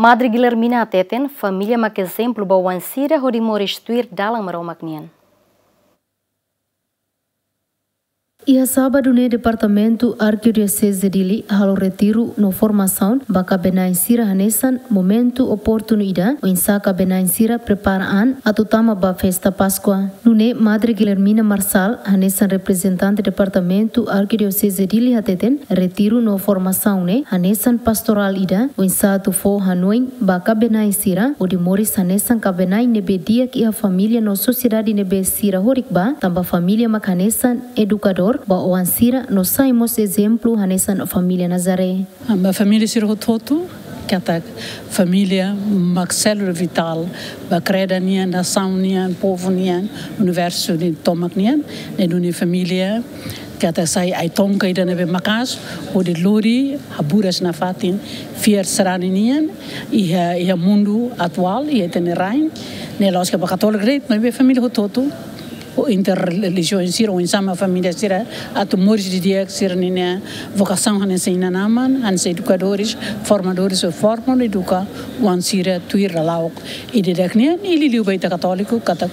Madre Guilhermina Teten, família mak exemplo bawan sira hodi moristuir dalam maromaknian. Ia sábado no departamento arquidiocese dele halo retiro no formação baka benain sira hanesan momento oportunidade o insaka benain sira preparaan atutama ba festa Páscoa. Nune Madre Guilhermina Marçal hanesan representante departamento arquidiocese dele hateten retiro no formação ne hanesan pastoral ida o insatu fo hanoin baka benain sira o de moris hanesan ka benain nebe dia ki a família no sociedade nebe sira horikba tamba família mak hanesan educador ba oan sira no saimos exemplo hanesan família Nazaré. A família Sira Toto, que é família Maxelo Vital, ba creda nian, nação nian, povo nian, universo de tomak nian, e uma família que até sai ai tonka ida nebe makas, o de lori, haburas na fatin, fier serani nian, e a mundo atual, e tem rain, ne lógica ba católico rei, mas be família Toto. O interreligiões sira o insama família sira atu moris de dia sira nina vocação hanese inanaman hanse educadores formadores o formam educa o ansira tuir lauk e de daknia ili liu baita católico kata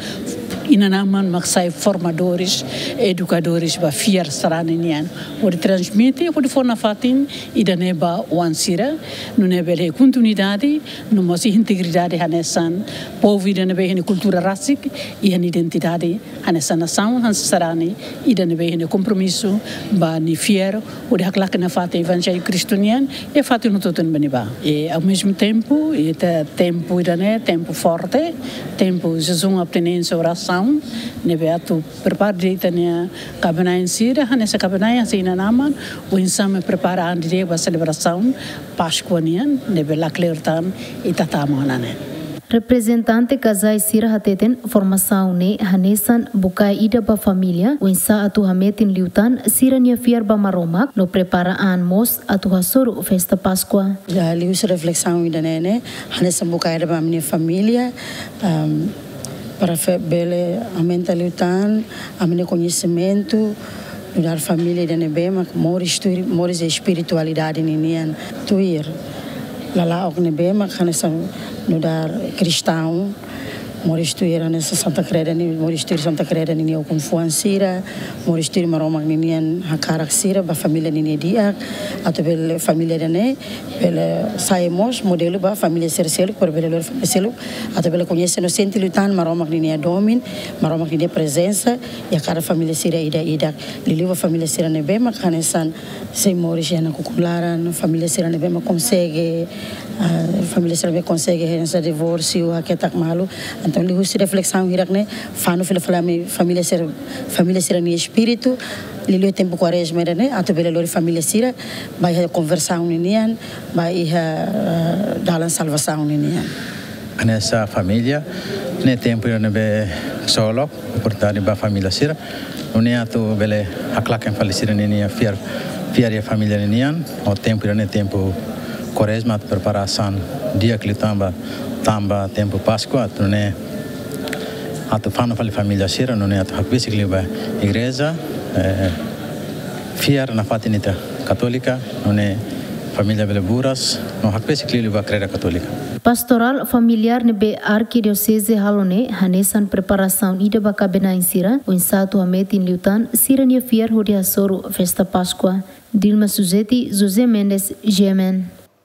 inanaman maksai formadores educadores ba fiar saranian o de transmite o de forna fatin ida neba o ansira no nebele continuidade no mosi integridade hanesan povo ida nebe hene cultura racic e hene identidade nessa nação, nessa sarani, e da neve compromisso, ba ni fiero, o de hakla na fata evangelho cristoniano, e fata no todo baniba. E ao mesmo tempo, e tempo idane, tempo forte, tempo jejum abstinência oração, neve atu prepara direita ne cabana insira, nessa cabana assim na naman, o insame prepara ande ba celebração pascuanian, neve la clertan e tatamanane. Representante casais sira hateten formação ne hanesan bukai ida ba família o insa atu hametin liutan sira nia fiar ba maromak no preparaan mos atu hasuru festa Páscoa. Já lius reflexão ida ne hanesan bukai ida ba minha família para bele aumenta liutan a minha conhecimento dar família ida ne bema moris espiritualidade ninian tuir lala ok ne bema hanesan no dar cristão moristura nessa Santa Creda ni moristura Santa Creda ni o confuansira moristura maroma ni hakarak sira ba família ni dia atau bel família dane bel saemos modelo ba família sersel por bel família selo atau bel conhece no senti lutan maroma ni domin maroma ni presença e a cada família sira ida liliva família sira ne bema kanesan sem moris na kukularan família sira ne bema consegue família sira be consegue essa divórcio aketak malu. Então, ele usa reflexão hirakne, fano família sira ni espírito, ele tempo quaresma né, até bele família sira, vai conversar unian, vai dar salvação unian. Nessa família, ne tempo ne be solo, portare ba família sira, não é ato bele aklaken falecida ne fiar a família unian, o tempo ne tempo quaresma preparação dia que tamba tempo Páscoa, não é atu fano fali família sira, não é atu basically ba igreja fiar na fatinita católica, não é família beleburas, não basically ba creda católica. Pastoral familiar nebe arquidiocese halone hanesan preparação ida ba cabena insira, o insato hametin liutan sira nia fiar hodia soru festa Páscoa. Dilma Suzeti, José Mendes, Gemen.